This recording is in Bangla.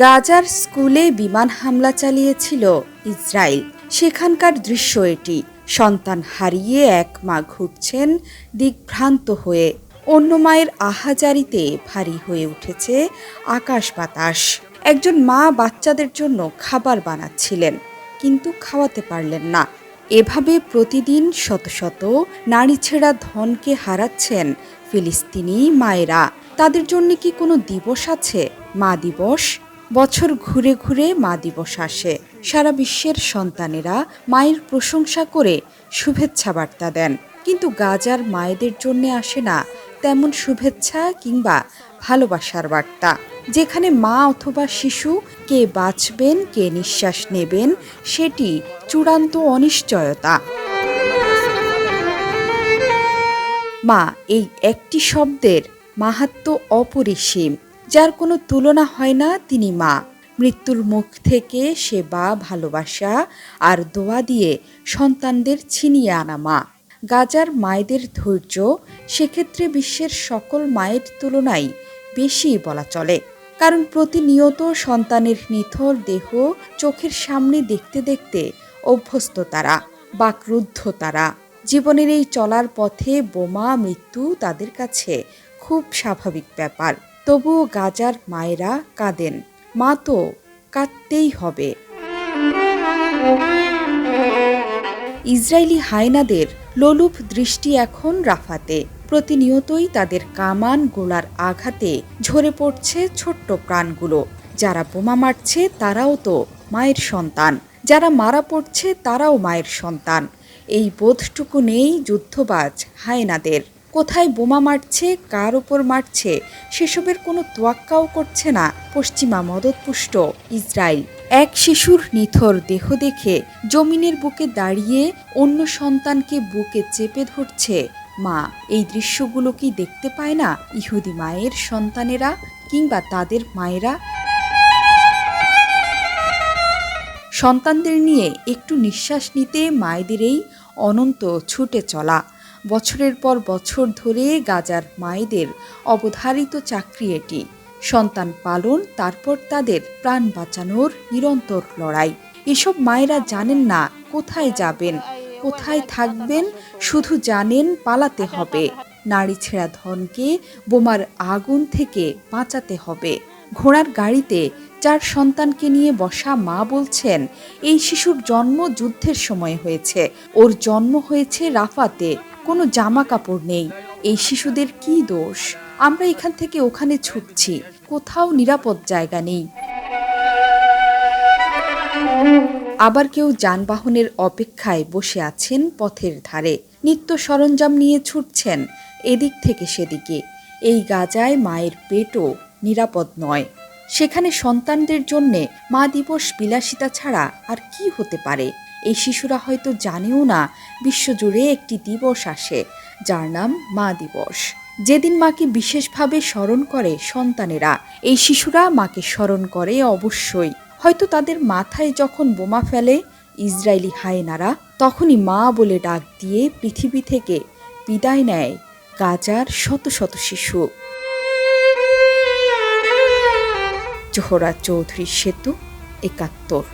গাজার স্কুলে বিমান হামলা চালিয়েছিল ইসরায়েল। সেখানকার দৃশ্য এটি। সন্তান হারিয়ে এক মা ঘুরছেন দিগ্ভ্রান্ত হয়ে। অন্য মায়ের আহাজারিতে ভারী হয়ে উঠেছে আকাশ বাতাস। একজন মা বাচ্চাদের জন্য খাবার বানাচ্ছিলেন, কিন্তু খাওয়াতে পারলেন না। এভাবে প্রতিদিন শত শত নারী ছেঁড়া ধনকে হারাচ্ছেন ফিলিস্তিনি মায়েরা। তাদের জন্য কি কোনো দিবস আছে? মা দিবস? বছর ঘুরে ঘুরে মা দিবস আসে। সারা বিশ্বের সন্তানেরা মায়ের প্রশংসা করে শুভেচ্ছা বার্তা দেন, কিন্তু গাজার মায়েদের জন্য আসে না তেমন শুভেচ্ছা কিংবা ভালোবাসার বার্তা। যেখানে মা অথবা শিশু কে বাঁচবেন, কে নিঃশ্বাস নেবেন, সেটি চূড়ান্ত অনিশ্চয়তা। মা, এই একটি শব্দের মাহাত্ম্য অপরিসীম। যার কোনো তুলনা হয় না, তিনি মা। মৃত্যুর মুখ থেকে সেবা, ভালোবাসা আর দোয়া দিয়ে সন্তানদের ছিনিয়ে আনা মা। গাজার মায়েদের ধৈর্য সেক্ষেত্রে বিশ্বের সকল মায়ের তুলনায় বেশি বলা চলে। কারণ প্রতিনিয়ত সন্তানের নিথর দেহ চোখের সামনে দেখতে দেখতে অভ্যস্ত তারা, বাকরুদ্ধ তারা। জীবনের এই চলার পথে বোমা, মৃত্যু তাদের কাছে খুব স্বাভাবিক ব্যাপার। তবুও গাজার মায়েরা কাঁদেন। মা তো কাঁদতেই হবে। ইসরায়েলি হায়নাদের লোলুপ দৃষ্টি এখন রাফাতে। প্রতিনিয়তই তাদের কামান, গোলার আঘাতে ঝরে পড়ছে ছোট্ট প্রাণগুলো। যারা বোমা মারছে তারাও তো মায়ের সন্তান, যারা মারা পড়ছে তারাও মায়ের সন্তান। এই বোধটুকু নেই যুদ্ধবাজ হায়নাদের। কোথায় বোমা মারছে, কার ওপর মারছে, সেসবের কোনো তোয়াক্কাও করছে না পশ্চিমা মদতপুষ্ট ইসরায়েল। এক শিশুর নিথর দেহ দেখে জমিনের বুকে দাঁড়িয়ে অন্য সন্তানকে বুকে চেপে ধরছে মা। এই দৃশ্যগুলো কি দেখতে পায় না ইহুদি মায়ের সন্তানেরা কিংবা তাদের মায়েরা? সন্তানদের নিয়ে একটু নিঃশ্বাস নিতে মায়েদের এই অনন্ত ছুটে চলা। বছরের পর বছর ধরে গাজার মায়েদের অবধারিত চাকরি এটি। সন্তান পালন, তারপর তাদের প্রাণ বাঁচানোর নিরন্তর লড়াই। এসব মায়েরা জানেন না কোথায় যাবেন, কোথায় থাকবেন, শুধু জানেন পালাতে হবে। নারী ছেঁড়া ধনকে বোমার আগুন থেকে বাঁচাতে হবে। ঘোড়ার গাড়িতে 4 সন্তানকে নিয়ে বসা মা বলছেন, এই শিশুর জন্ম যুদ্ধের সময় হয়েছে। ওর জন্ম হয়েছে রাফাতে, কোনো জামা কাপড় নেই। এই শিশুদের কি দোষ? আমরা এখান থেকে ওখানে ছুটছি, কোথাও নিরাপদ জায়গা নেই। আবার কেউ যানবাহনের অপেক্ষায় বসে আছেন পথের ধারে, নিত্য সরঞ্জাম নিয়ে ছুটছেন এদিক থেকে সেদিকে। এই গাজায় মায়ের পেটও নিরাপদ নয়। সেখানে সন্তানদের জন্যে মা দিবস বিলাসিতা ছাড়া আর কি হতে পারে? এই শিশুরা হয়তো জানেও না বিশ্বজুড়ে একটি দিবস আসে, যার নাম মা দিবস। যেদিন মাকে বিশেষভাবে স্মরণ করে সন্তানেরা, এই শিশুরা মাকে স্মরণ করে অবশ্যই। হয়তো তাদের মাথায় যখন বোমা ফেলে ইসরায়েলি হায়নারা, তখনই মা বলে ডাক দিয়ে পৃথিবী থেকে বিদায় নেয় গাজার শত শত শিশু। জোহরা চৌধুরী সেতু, ৭১।